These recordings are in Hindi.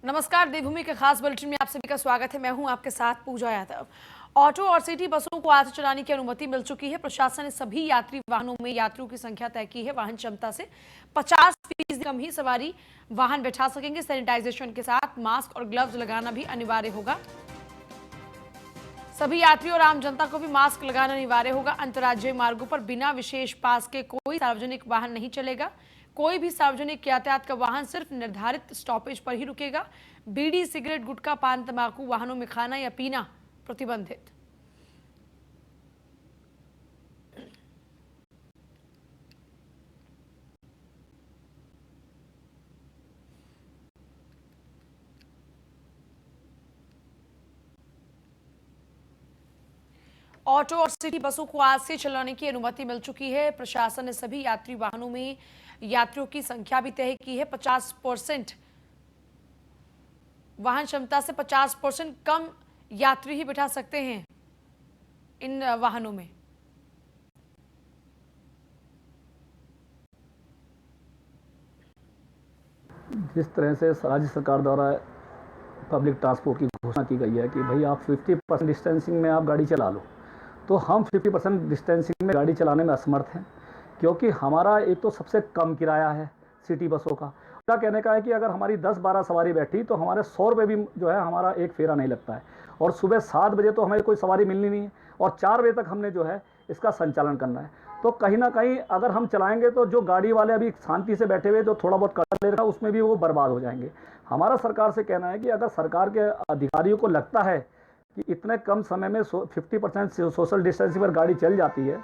नमस्कार, देवभूमि के खास बुलेटिन में आप सभी का स्वागत है। मैं हूं आपके साथ पूजा यादव। ऑटो और सिटी बसों को आज चलाने की अनुमति मिल चुकी है। प्रशासन ने सभी यात्री वाहनों में यात्रियों की संख्या तय की है। वाहन क्षमता से 50% कम ही सवारी वाहन बैठा सकेंगे। सैनिटाइजेशन के साथ मास्क और ग्लव्स लगाना भी अनिवार्य होगा। सभी यात्रियों और आम जनता को भी मास्क लगाना अनिवार्य होगा। अंतर्राज्यीय मार्गों पर बिना विशेष पास के कोई सार्वजनिक वाहन नहीं चलेगा। कोई भी सार्वजनिक यातायात का वाहन सिर्फ निर्धारित स्टॉपेज पर ही रुकेगा। बीड़ी, सिगरेट, गुटखा, पान, तंबाकू वाहनों में खाना या पीना प्रतिबंधित। ऑटो और सिटी बसों को आज से चलाने की अनुमति मिल चुकी है। प्रशासन ने सभी यात्री वाहनों में यात्रियों की संख्या भी तय की है। 50% वाहन क्षमता से 50% कम यात्री ही बिठा सकते हैं इन वाहनों में। जिस तरह से राज्य सरकार द्वारा पब्लिक ट्रांसपोर्ट की घोषणा की गई है कि भाई आप 50% डिस्टेंसिंग में आप गाड़ी चला लो, तो हम 50% डिस्टेंसिंग में गाड़ी चलाने में असमर्थ हैं, क्योंकि हमारा एक तो सबसे कम किराया है सिटी बसों का। क्या कहने का है कि अगर हमारी 10-12 सवारी बैठी तो हमारे 100 रुपये भी जो है हमारा एक फेरा नहीं लगता है, और सुबह 7 बजे तो हमें कोई सवारी मिलनी नहीं है, और 4 बजे तक हमने जो है इसका संचालन करना है। तो कहीं ना कहीं अगर हम चलाएंगे तो जो गाड़ी वाले अभी शांति से बैठे हुए जो थोड़ा बहुत कर ले रहा है उसमें भी वो बर्बाद हो जाएंगे। हमारा सरकार से कहना है कि अगर सरकार के अधिकारियों को लगता है कि इतने कम समय में 50% सोशल डिस्टेंसिंग पर गाड़ी चल जाती है,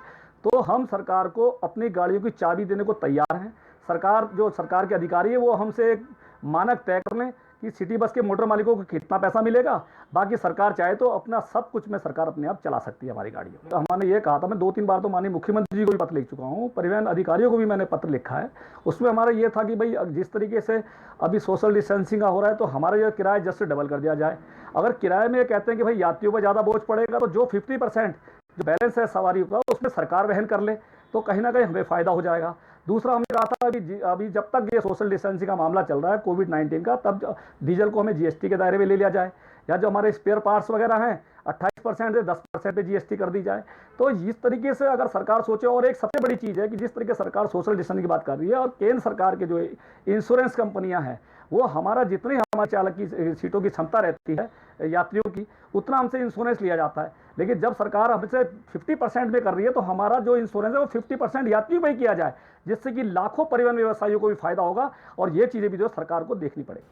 तो हम सरकार को अपनी गाड़ियों की चाबी देने को तैयार हैं। सरकार के अधिकारी है वो हमसे एक मानक तय कर लें कि सिटी बस के मोटर मालिकों को कितना पैसा मिलेगा, बाकी सरकार चाहे तो अपना सब कुछ में सरकार अपने आप चला सकती है हमारी गाड़ियों। तो हमने ये कहा था, मैं 2-3 बार तो माननीय मुख्यमंत्री जी को भी पत्र लिख चुका हूँ, परिवहन अधिकारियों को भी मैंने पत्र लिखा है। उसमें हमारा ये था कि भाई जिस तरीके से अभी सोशल डिस्टेंसिंग का हो रहा है तो हमारा यह किराया जस्ट से डबल कर दिया जाए। अगर किराए में ये कहते हैं कि भाई यात्रियों पर ज़्यादा बोझ पड़ेगा तो जो 50% जो बैलेंस है सवारी का उसमें सरकार वहन कर ले, तो कहीं ना कहीं हमें फ़ायदा हो जाएगा। दूसरा हमने कहा था अभी जब तक ये सोशल डिस्टेंसिंग का मामला चल रहा है कोविड-19 का, तब डीजल को हमें जीएसटी के दायरे में ले लिया जाए, या जो हमारे स्पेयर पार्ट्स वगैरह हैं 28% से 10% पे जीएसटी कर दी जाए। तो इस तरीके से अगर सरकार सोचे, और एक सबसे बड़ी चीज़ है कि जिस तरीके सरकार सोशल डिस्टेंसिंग की बात कर रही है, और केंद्र सरकार के जो इंश्योरेंस कंपनियां हैं वो हमारा जितनी हमारे चालक की सीटों की क्षमता रहती है यात्रियों की, उतना हमसे इंश्योरेंस लिया जाता है। लेकिन जब सरकार हमसे 50% में कर रही है तो हमारा जो इंश्योरेंस है वो 50% यात्रियों पर ही किया जाए, जिससे कि लाखों परिवहन व्यवसायियों को भी फायदा होगा, और ये चीजें भी जो सरकार को देखनी पड़ेगी।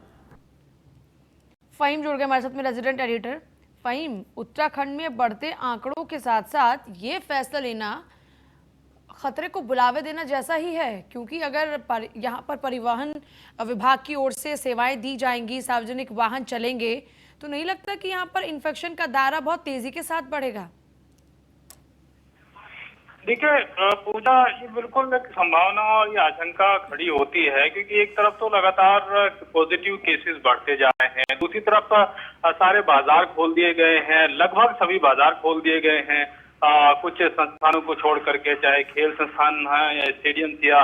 फहीम जुड़ गए हमारे साथ में, रेजिडेंट एडिटर। फहीम, उत्तराखंड में बढ़ते आंकड़ों के साथ साथ ये फैसला लेना खतरे को बुलावे देना जैसा ही है, क्योंकि अगर यहाँ पर परिवहन विभाग की ओर से सेवाएं दी जाएंगी, सार्वजनिक वाहन चलेंगे, तो नहीं लगता कि यहाँ पर इन्फेक्शन का दायरा बहुत तेजी के साथ बढ़ेगा? देखिए पूजा, ये बिल्कुल एक संभावना और ये आशंका खड़ी होती है, क्योंकि एक तरफ तो लगातार पॉजिटिव केसेस बढ़ते जा रहे हैं, दूसरी तरफ सारे बाजार खोल दिए गए हैं, लगभग सभी बाजार खोल दिए गए हैं। कुछ संस्थानों को छोड़ करके, चाहे खेल संस्थान है या स्टेडियम या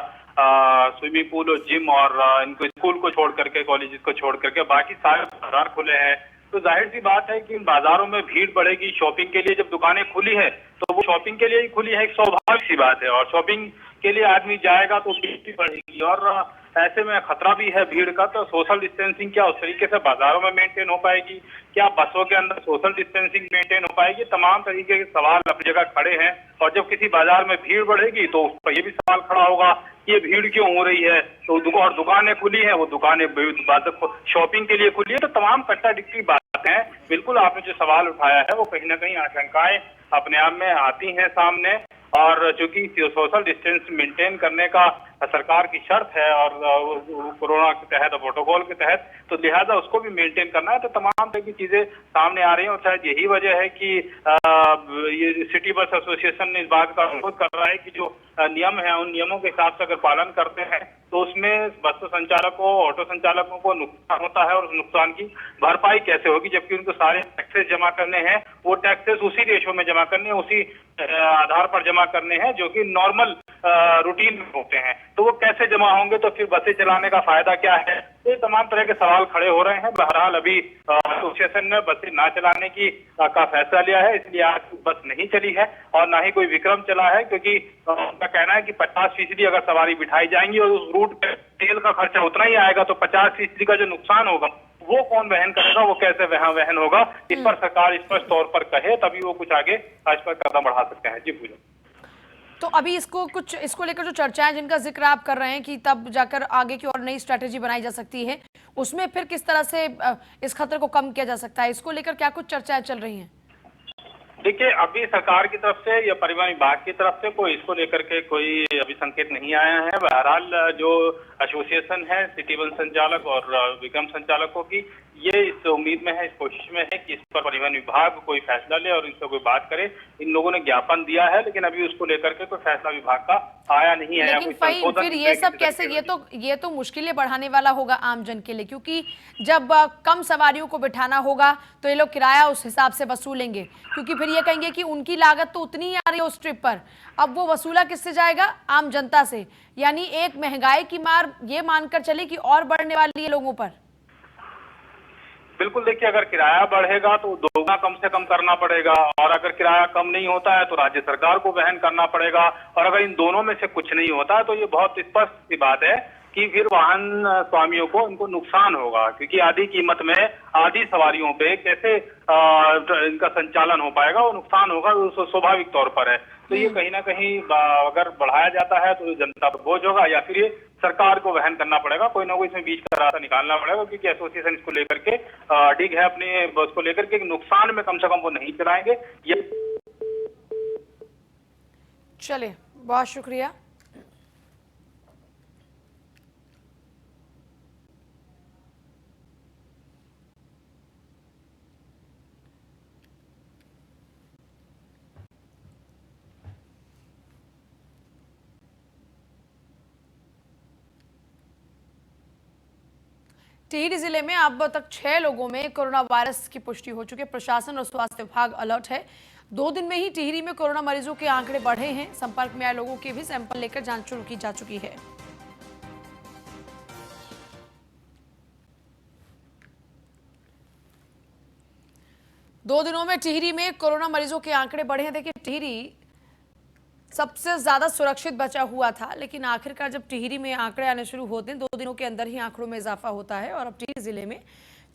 स्विमिंग पूल और जिम, और इनको स्कूल को छोड़ करके, कॉलेजेस को छोड़ करके बाकी सारे बाजार खुले हैं। तो जाहिर सी बात है कि इन बाजारों में भीड़ बढ़ेगी। शॉपिंग के लिए जब दुकानें खुली है तो वो शॉपिंग के लिए ही खुली है, एक स्वाभाविक सी बात है, और शॉपिंग के लिए आदमी जाएगा तो भीड़ भी बढ़ेगी, और ऐसे में खतरा भी है भीड़ का। तो सोशल डिस्टेंसिंग क्या उस तरीके से बाजारों में मेंटेन हो पाएगी, क्या बसों के अंदर सोशल डिस्टेंसिंग मेंटेन हो पाएगी, तमाम तरीके के सवाल अपनी जगह खड़े हैं। और जब किसी बाजार में भीड़ बढ़ेगी तो उस पर यह भी सवाल खड़ा होगा कि ये भीड़ क्यों हो रही है। तो और दुकानें खुली है, वो दुकानें शॉपिंग के लिए खुली है, तो तमाम कट्टाडिक्टी बातें हैं। बिल्कुल आपने जो सवाल उठाया है वो कहीं ना कहीं आशंकाएं अपने आप में आती हैं सामने, और चूंकि सोशल डिस्टेंस मेंटेन करने का सरकार की शर्त है और कोरोना के तहत, प्रोटोकॉल के तहत, तो लिहाजा उसको भी मेंटेन करना है। तो तमाम तरह की चीजें सामने आ रही हैं, और शायद यही वजह है कि ये सिटी बस एसोसिएशन ने इस बात का अनुरोध कर रहा है कि जो नियम है उन नियमों के हिसाब से अगर पालन करते हैं तो उसमें बस संचालकों, ऑटो संचालकों को नुकसान होता है, और उस नुकसान की भरपाई कैसे होगी, जबकि उनको सारे टैक्सेस जमा करने हैं, वो टैक्सेस उसी रेशो में जमा करने हैं, उसी आधार पर जमा करने हैं जो कि नॉर्मल रूटीन में होते हैं। तो वो कैसे जमा होंगे, तो फिर बसें चलाने का फायदा क्या है। ये तमाम तरह के सवाल खड़े हो रहे हैं। बहरहाल अभी एसोसिएशन ने बसें ना चलाने का फैसला लिया है, इसलिए आज बस नहीं चली है और ना ही कोई विक्रम चला है, क्योंकि उनका कहना है कि 50% अगर सवारी बिठाई जाएंगी और उस रूट पे तेल का खर्चा उतना ही आएगा, तो 50% का जो नुकसान होगा वो कौन वहन करेगा, वो कैसे वहन होगा, इस पर सरकार स्पष्ट तौर पर कहे तभी वो कुछ आगे इस पर कदम बढ़ा सकते हैं। जी पूजा। तो अभी इसको लेकर जो चर्चाएं जिनका जिक्र आप कर रहे हैं कि तब जाकर आगे की और नई स्ट्रेटेजी बनाई जा सकती है, उसमें फिर किस तरह से इस खतरे को कम किया जा सकता है, इसको लेकर क्या कुछ चर्चाएं चल रही हैं? देखिए, अभी सरकार की तरफ से या परिवहन विभाग की तरफ से कोई इसको लेकर के कोई अभी संकेत नहीं आया है। बहरहाल जो एसोसिएशन है सिटी बस संचालक और विक्रम संचालकों की, ये इस उम्मीद में है, इस कोशिश में है कि इस पर परिवहन विभाग कोई फैसला ले और इनसे कोई बात करे। इन लोगों ने ज्ञापन दिया है, लेकिन अभी उसको लेकर के कोई फैसला विभाग का आया नहीं है। लेकिन फिर ये सब कैसे, ये तो मुश्किलें बढ़ाने वाला होगा आम जन के लिए, क्योंकि जब कम सवारियों को बिठाना होगा तो ये लोग किराया उस हिसाब से वसूलेंगे, क्योंकि फिर ये कहेंगे कि उनकी लागत तो उतनी ही आ रही है उस ट्रिप पर। अब वो वसूला किससे जाएगा? आम जनता से। यानी एक महंगाई की मार ये मानकर चले कि और बढ़ने वाली है लोगों पर। बिल्कुल, देखिए, अगर किराया बढ़ेगा तो दोगुना कम से कम करना पड़ेगा, और अगर किराया कम नहीं होता है तो राज्य सरकार को वहन करना पड़ेगा, और अगर इन दोनों में से कुछ नहीं होता तो ये बहुत स्पष्ट सी बात है कि फिर वाहन स्वामियों को इनको नुकसान होगा, क्योंकि आधी कीमत में आधी सवारियों पे कैसे इनका संचालन हो पाएगा, वो नुकसान होगा, वो स्वाभाविक तौर पर है। तो ये कहीं ना कहीं अगर बढ़ाया जाता है तो जनता पर बोझ होगा, या फिर ये सरकार को वहन करना पड़ेगा, कोई ना कोई इसमें बीच का रास्ता निकालना पड़ेगा, क्योंकि एसोसिएशन इसको लेकर के अडिग है अपने बस को लेकर के, नुकसान में कम से कम वो नहीं चलाएंगे। ये चलिए, बहुत शुक्रिया। टिहरी जिले में अब तक 6 लोगों में कोरोना वायरस की पुष्टि हो चुकी है। प्रशासन और स्वास्थ्य विभाग अलर्ट है। 2 दिन में ही टिहरी में कोरोना मरीजों के आंकड़े बढ़े हैं। संपर्क में आए लोगों के भी सैंपल लेकर जांच शुरू की जा चुकी है। दो दिनों में टिहरी में कोरोना मरीजों के आंकड़े बढ़े हैं। देखिए, टिहरी सबसे ज्यादा सुरक्षित बचा हुआ था, लेकिन आखिरकार जब टिहरी में आंकड़े आने शुरू होते हैं 2 दिनों के अंदर ही आंकड़ों में इजाफा होता है, और अब टिहरी जिले में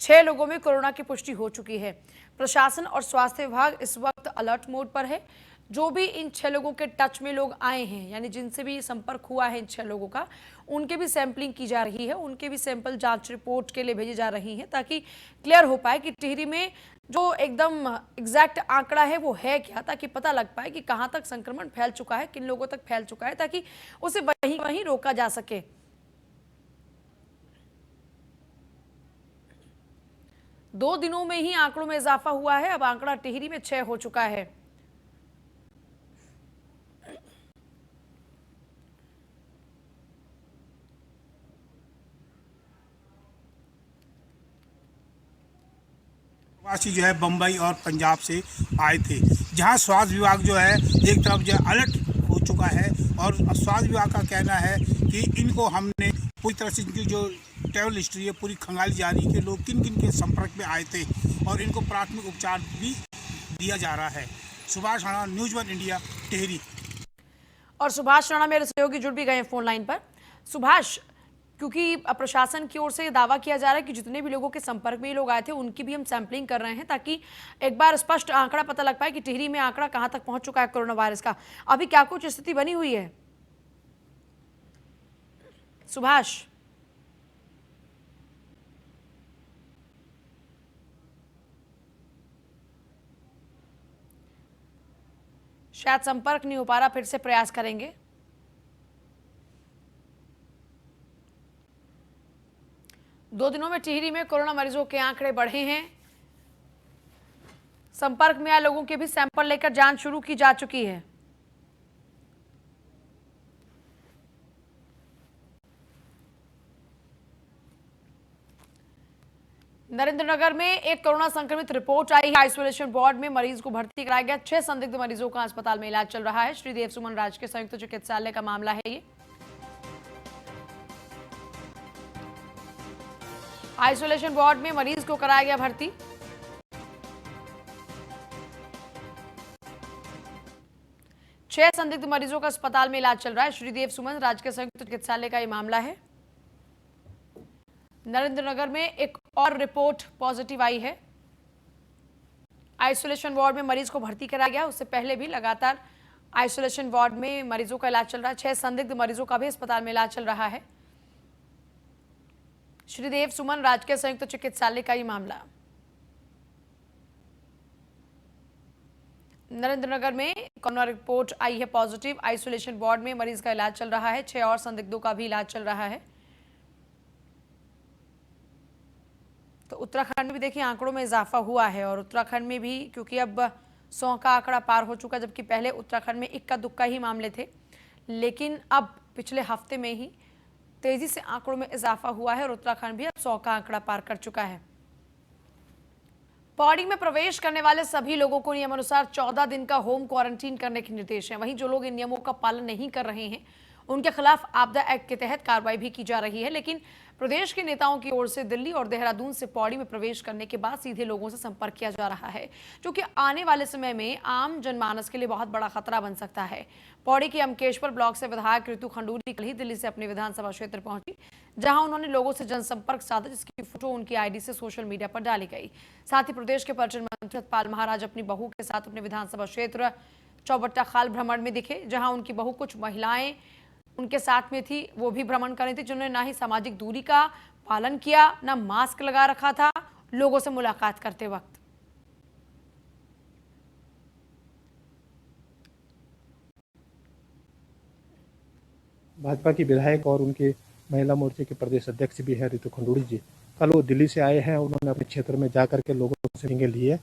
6 लोगों में कोरोना की पुष्टि हो चुकी है। प्रशासन और स्वास्थ्य विभाग इस वक्त अलर्ट मोड पर है। जो भी इन 6 लोगों के टच में लोग आए हैं, यानी जिनसे भी संपर्क हुआ है इन 6 लोगों का, उनके भी सैंपलिंग की जा रही है, उनके भी सैंपल जांच रिपोर्ट के लिए भेजी जा रही है, ताकि क्लियर हो पाए कि टिहरी में जो एकदम एग्जैक्ट आंकड़ा है वो है क्या, ताकि पता लग पाए कि कहां तक संक्रमण फैल चुका है, किन लोगों तक फैल चुका है, ताकि उसे वहीं रोका जा सके। दो दिनों में ही आंकड़ों में इजाफा हुआ है। अब आंकड़ा टिहरी में 6 हो चुका है। प्रवासी जो है बम्बई और पंजाब से आए थे, जहां स्वास्थ्य विभाग जो है एक तरफ जो है अलर्ट हो चुका है, और स्वास्थ्य विभाग का कहना है कि इनको हमने पूरी तरह से इनकी जो ट्रैवल हिस्ट्री है पूरी खंगाली जा रही है कि लोग किन किन के संपर्क में आए थे, और इनको प्राथमिक उपचार भी दिया जा रहा है। Subhash Rana, news 1 India, Tehri. और सुभाष राणा मेरे सहयोगी जुड़ भी गए फोन लाइन पर। सुभाष, क्योंकि प्रशासन की ओर से दावा किया जा रहा है कि जितने भी लोगों के संपर्क में ये लोग आए थे उनकी भी हम सैंपलिंग कर रहे हैं, ताकि एक बार स्पष्ट आंकड़ा पता लग पाए कि टिहरी में आंकड़ा कहां तक पहुंच चुका है कोरोना वायरस का। अभी क्या कुछ स्थिति बनी हुई है सुभाष? शायद संपर्क नहीं हो पा रहा, फिर से प्रयास करेंगे। दो दिनों में टिहरी में कोरोना मरीजों के आंकड़े बढ़े हैं। संपर्क में आए लोगों के भी सैंपल लेकर जांच शुरू की जा चुकी है। नरेंद्रनगर में एक कोरोना संक्रमित रिपोर्ट आई है। आइसोलेशन वार्ड में मरीज को भर्ती कराया गया। 6 संदिग्ध मरीजों का अस्पताल में इलाज चल रहा है। श्रीदेव सुमन राज के संयुक्त चिकित्सालय का मामला है ये। आइसोलेशन वार्ड में मरीज को कराया गया भर्ती। छह संदिग्ध मरीजों का अस्पताल में इलाज चल रहा है। श्रीदेव सुमन राजकीय संयुक्त चिकित्सालय का यह मामला है। नरेंद्रनगर में एक और रिपोर्ट पॉजिटिव आई है। आइसोलेशन वार्ड में मरीज को भर्ती कराया गया। उससे पहले भी लगातार आइसोलेशन वार्ड में मरीजों का इलाज चल रहा है। 6 संदिग्ध मरीजों का भी अस्पताल में इलाज चल रहा है। श्रीदेव सुमन राजकीय संयुक्त चिकित्सालय का ये मामला। नरेंद्रनगर में कोरोना रिपोर्ट आई है पॉजिटिव। आइसोलेशन वार्ड में मरीज का इलाज चल रहा है। 6 और संदिग्धों का भी इलाज चल रहा है। तो उत्तराखंड में भी देखिए आंकड़ों में इजाफा हुआ है और उत्तराखंड में भी क्योंकि अब 100 का आंकड़ा पार हो चुका, जबकि पहले उत्तराखंड में इक्का दुक्का ही मामले थे, लेकिन अब पिछले हफ्ते में ही तेजी से आंकड़ों में इजाफा हुआ है और उत्तराखंड भी अब 100 का आंकड़ा पार कर चुका है। पौड़ी में प्रवेश करने वाले सभी लोगों को नियमानुसार 14 दिन का होम क्वारंटीन करने के निर्देश हैं। वहीं जो लोग इन नियमों का पालन नहीं कर रहे हैं उनके खिलाफ आपदा एक्ट के तहत कार्रवाई भी की जा रही है। लेकिन प्रदेश के नेताओं की ओर से दिल्ली और देहरादून से पौड़ी में प्रवेश करने के बाद सीधे लोगों से संपर्क किया जा रहा है, जो कि आने वाले समय में आम जनमानस के लिए बहुत बड़ा खतरा बन सकता है। पौड़ी के अमकेश्वर ब्लॉक से विधायक ऋतु खंडूरी कल ही दिल्ली से अपने विधानसभा क्षेत्र पहुंची, जहां उन्होंने लोगों से जनसंपर्क साधा, जिसकी फोटो उनकी आईडी से सोशल मीडिया पर डाली गई। साथ ही प्रदेश के पर्यटन मंत्री सतपाल महाराज अपनी बहू के साथ अपने विधानसभा क्षेत्र चौबट्टा खाल भ्रमण में दिखे, जहां उनकी बहू कुछ महिलाएं उनके साथ में थी, वो भी भ्रमण कर रही थी, जिन्होंने ना ही सामाजिक दूरी का पालन किया, ना मास्क लगा रखा था लोगों से मुलाकात करते वक्त। भाजपा की विधायक और उनके महिला मोर्चे के प्रदेश अध्यक्ष भी हैं ऋतु खंडूरी जी, कल वो दिल्ली से आए हैं। उन्होंने अपने क्षेत्र में जाकर के लोगों से मीटिंगें ली है।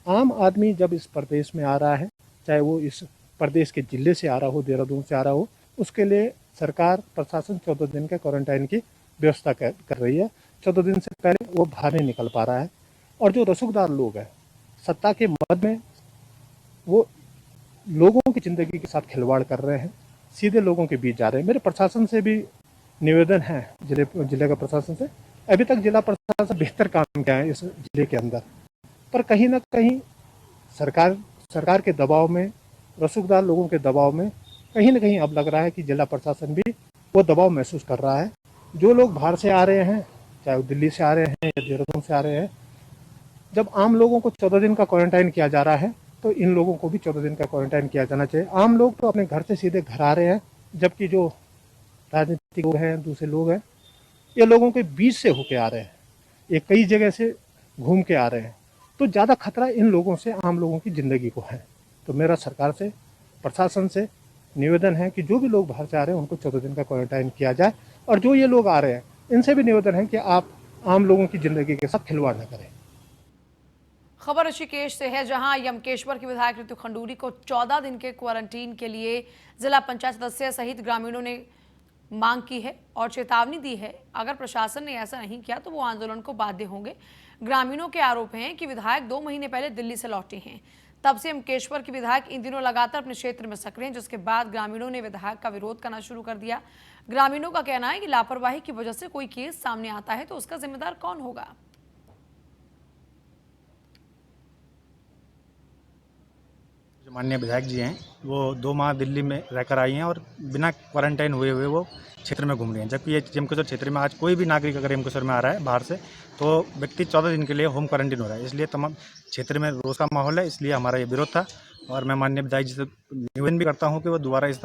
आम आदमी जब इस प्रदेश में आ रहा है, चाहे वो इस प्रदेश के जिले से आ रहा हो, देहरादून से आ रहा हो, उसके लिए सरकार प्रशासन 14 दिन के क्वारंटाइन की व्यवस्था कर रही है। 14 दिन से पहले वो बाहर नहीं निकल पा रहा है। और जो रसूखदार लोग हैं सत्ता के मद में, वो लोगों की ज़िंदगी के साथ खिलवाड़ कर रहे हैं, सीधे लोगों के बीच जा रहे हैं। मेरे प्रशासन से भी निवेदन है, जिले का प्रशासन से, अभी तक जिला प्रशासन बेहतर काम किया है इस जिले के अंदर, पर कहीं ना कहीं सरकार के दबाव में, रसूखदार लोगों के दबाव में कहीं ना कहीं अब लग रहा है कि जिला प्रशासन भी वो दबाव महसूस कर रहा है। जो लोग बाहर से आ रहे हैं, चाहे वो दिल्ली से आ रहे हैं या देहरादून से आ रहे हैं, जब आम लोगों को 14 दिन का क्वारंटाइन किया जा रहा है तो इन लोगों को भी 14 दिन का क्वारंटाइन किया जाना चाहिए। आम लोग तो अपने घर से सीधे घर आ रहे हैं, जबकि जो राजनीतिक लोग हैं, दूसरे लोग हैं, ये लोगों के बीच से होके आ रहे हैं, ये कई जगह से घूम के आ रहे हैं। तो ज़्यादा खतरा इन लोगों से आम लोगों की ज़िंदगी को है। तो मेरा सरकार से, प्रशासन से निवेदन है कि जो भी लोग बाहर से आ रहे हैं उनको 14 दिन का क्वारंटाइन किया जाए, और जो ये लोग आ रहे हैं इनसे भी निवेदन है कि आप आम लोगों की ज़िंदगी के साथ खिलवाड़ न करें। खबर ऋषिकेश से है, जहां यमकेश्वर के विधायक ऋतु खंडूरी को 14 दिन के क्वारंटीन के लिए जिला पंचायत सदस्य सहित ग्रामीणों ने मांग की है और चेतावनी दी है, अगर प्रशासन ने ऐसा नहीं किया तो वो आंदोलन को बाध्य होंगे। ग्रामीणों के आरोप हैं कि विधायक 2 महीने पहले दिल्ली से लौटे हैं, तब से यमकेश्वर के विधायक इन दिनों लगातार अपने क्षेत्र में सक्रिय हैं, जिसके बाद ग्रामीणों ने विधायक का विरोध करना शुरू कर दिया। ग्रामीणों का कहना है कि लापरवाही की वजह से कोई केस सामने आता है तो उसका जिम्मेदार कौन होगा। जो माननीय विधायक जी हैं वो 2 माह दिल्ली में रहकर आई हैं और बिना क्वारंटाइन हुए वो क्षेत्र में घूम रही हैं, जबकि ये यमकेश्वर क्षेत्र में आज कोई भी नागरिक अगर यमकेश्वर में आ रहा है बाहर से तो व्यक्ति 14 दिन के लिए होम क्वारंटाइन हो रहा है। इसलिए तमाम क्षेत्र में रोष का माहौल है, इसलिए हमारा ये विरोध था। और मैं माननीय विधायक जी से निवेदन भी करता हूँ कि वो दोबारा इस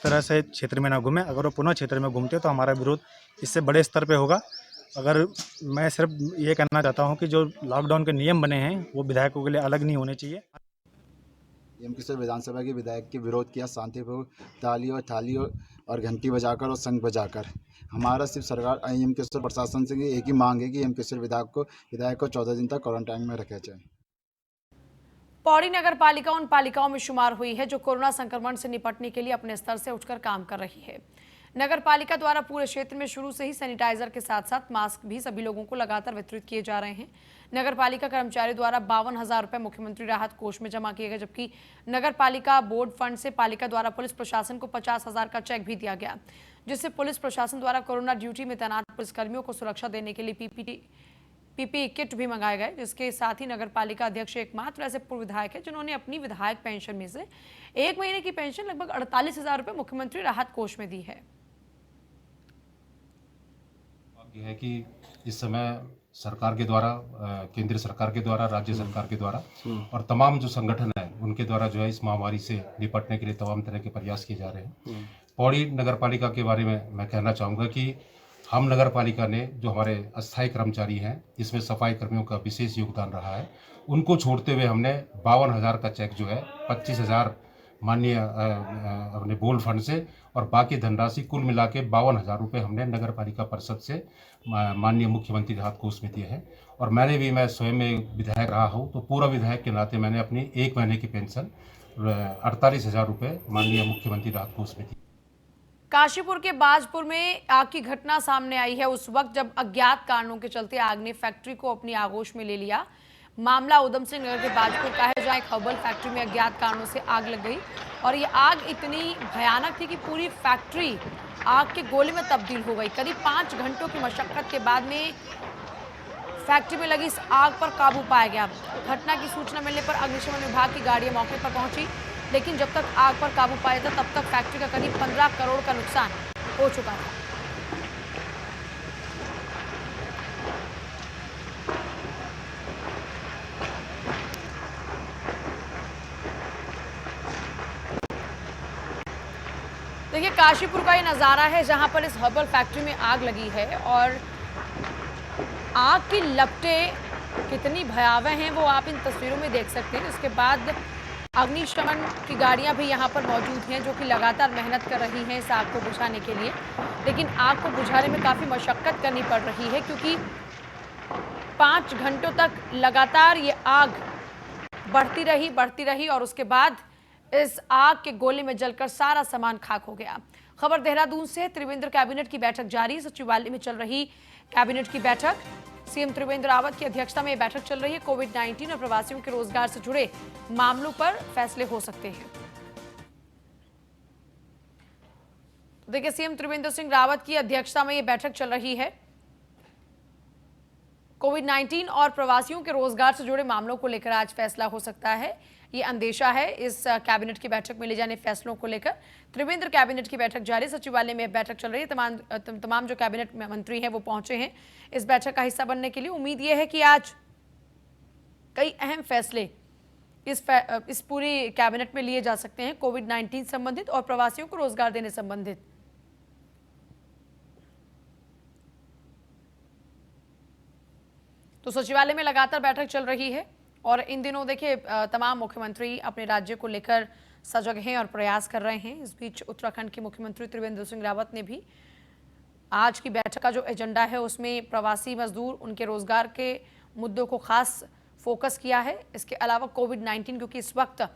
तरह से क्षेत्र में ना घूमें। अगर वो पुनः क्षेत्र में घूमते तो हमारा विरोध इससे बड़े स्तर पर होगा। अगर मैं सिर्फ ये कहना चाहता हूँ कि जो लॉकडाउन के नियम बने हैं वो विधायकों के लिए अलग नहीं होने चाहिए। यमकेश्वर विधानसभा के विधायक के विरोध किया शांतिपूर्वक, थाली और घंटी बजाकर और शंख बजाकर। हमारा सिर्फ सरकार यमकेश्वर प्रशासन से एक ही मांग है कि यमकेश्वर विधायक को 14 दिन तक क्वारंटाइन में रखा जाए। पौड़ी नगर पालिका उन पालिकाओं में शुमार हुई है जो कोरोना संक्रमण से निपटने के लिए अपने स्तर से उठकर काम कर रही है। नगर पालिका द्वारा पूरे क्षेत्र में शुरू से ही सैनिटाइजर के साथ साथ मास्क भी सभी लोगों को लगातार वितरित किए जा रहे हैं। नगर पालिका कर्मचारियों द्वारा 52,000 रुपए मुख्यमंत्री राहत कोष में जमा किए गए, जबकि नगर पालिका बोर्ड फंड से पालिका द्वारा पुलिस प्रशासन को 50,000 का चेक भी दिया गया। जिससे पुलिस प्रशासन द्वारा कोरोना ड्यूटी में तैनात पुलिसकर्मियों को सुरक्षा देने के लिए पीपीई किट भी मंगाए गए, जिसके साथ ही नगर पालिका अध्यक्ष एकमात्र ऐसे पूर्व विधायक है जिन्होंने अपनी विधायक पेंशन में से 1 महीने की पेंशन लगभग 48,000 रुपए मुख्यमंत्री राहत कोष में दी है। ये है कि इस समय सरकार के द्वारा, केंद्र सरकार के द्वारा, राज्य सरकार के द्वारा और तमाम जो संगठन है उनके द्वारा जो है इस महामारी से निपटने के लिए तमाम तरह के प्रयास किए जा रहे हैं। पौड़ी नगर पालिका के बारे में मैं कहना चाहूँगा कि हम नगर पालिका ने जो हमारे अस्थायी कर्मचारी हैं, इसमें सफाई कर्मियों का विशेष योगदान रहा है, उनको छोड़ते हुए हमने 52,000 का चेक जो है 25,000 माननीय अपने बोल फंड से और बाकी धनराशि कुल मिला के 52,000 रुपये हमने नगर पालिका परिषद से माननीय मुख्यमंत्री राहत कोष में दिए हैं। और मैं स्वयं एक विधायक रहा हूँ, तो पूरा विधायक के नाते मैंने अपनी 1 महीने की पेंशन 48,000 रुपये माननीय मुख्यमंत्री राहत कोष में दी। काशीपुर के बाजपुर में आग की घटना सामने आई है उस वक्त जब अज्ञात कारणों के चलते आग ने फैक्ट्री को अपनी आगोश में ले लिया। मामला उधम सिंह नगर के बाजपुर का है, जहां एक हर्बल फैक्ट्री में अज्ञात कारणों से आग लग गई और ये आग इतनी भयानक थी कि पूरी फैक्ट्री आग के गोले में तब्दील हो गई। करीब 5 घंटों की मशक्कत के बाद में फैक्ट्री में लगी इस आग पर काबू पाया गया। घटना की सूचना मिलने पर अग्निशमन विभाग की गाड़ियां मौके पर पहुंची, लेकिन जब तक आग पर काबू पाया था तब तक फैक्ट्री का करीब 15 करोड़ का नुकसान हो चुका था। देखिए, काशीपुर का ये नज़ारा है जहां पर इस हर्बल फैक्ट्री में आग लगी है और आग की लपटें कितनी भयावह हैं वो आप इन तस्वीरों में देख सकते हैं। इसके बाद अग्निशमन की गाड़ियां भी यहां पर मौजूद हैं जो कि लगातार मेहनत कर रही हैं इस आग को बुझाने के लिए, लेकिन आग को बुझाने में काफ़ी मशक्क़त करनी पड़ रही है क्योंकि 5 घंटों तक लगातार ये आग बढ़ती रही और उसके बाद इस आग के गोले में जलकर सारा सामान खाक हो गया। खबर देहरादून से। त्रिवेंद्र कैबिनेट की बैठक जारी। सचिवालय में चल रही कैबिनेट की बैठक। सीएम त्रिवेंद्र रावत की अध्यक्षता में यह बैठक चल रही है। कोविड-19 और प्रवासियों के रोजगार से जुड़े मामलों पर फैसले हो सकते हैं। देखिए, सीएम त्रिवेंद्र सिंह रावत की अध्यक्षता में यह बैठक चल रही है। कोविड-19 और प्रवासियों के रोजगार से जुड़े मामलों को लेकर आज फैसला हो सकता है, ये अंदेशा है इस कैबिनेट की बैठक में ले जाने फैसलों को लेकर। त्रिवेंद्र कैबिनेट की बैठक जारी। सचिवालय में बैठक चल रही है। तमाम जो कैबिनेट मंत्री हैं वो पहुंचे हैं इस बैठक का हिस्सा बनने के लिए। उम्मीद ये है कि आज कई अहम फैसले इस पूरी कैबिनेट में लिए जा सकते हैं, कोविड-19 संबंधित और प्रवासियों को रोजगार देने संबंधित। तो सचिवालय में लगातार बैठक चल रही है और इन दिनों देखिए तमाम मुख्यमंत्री अपने राज्य को लेकर सजग हैं और प्रयास कर रहे हैं। इस बीच उत्तराखंड के मुख्यमंत्री त्रिवेंद्र सिंह रावत ने भी आज की बैठक का जो एजेंडा है उसमें प्रवासी मजदूर, उनके रोजगार के मुद्दों को खास फोकस किया है। इसके अलावा कोविड-19, क्योंकि इस वक्त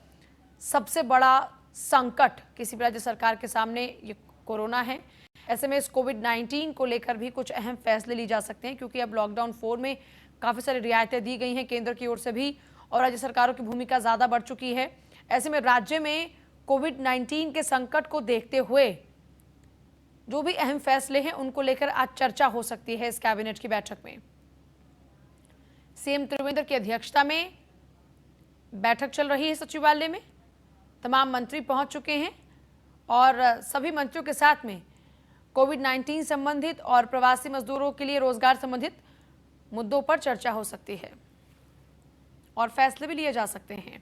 सबसे बड़ा संकट किसी भी राज्य सरकार के सामने ये कोरोना है, ऐसे में इस कोविड-19 को लेकर भी कुछ अहम फैसले लिए जा सकते हैं क्योंकि अब लॉकडाउन 4 में काफ़ी सारी रियायतें दी गई हैं केंद्र की ओर से भी और राज्य सरकारों की भूमिका ज़्यादा बढ़ चुकी है। ऐसे में राज्य में कोविड-19 के संकट को देखते हुए जो भी अहम फैसले हैं उनको लेकर आज चर्चा हो सकती है इस कैबिनेट की बैठक में। सीएम त्रिवेंद्र की अध्यक्षता में बैठक चल रही है सचिवालय में। तमाम मंत्री पहुंच चुके हैं और सभी मंत्रियों के साथ में कोविड-19 संबंधित और प्रवासी मजदूरों के लिए रोजगार संबंधित मुद्दों पर चर्चा हो सकती है और फैसले भी लिए जा सकते हैं।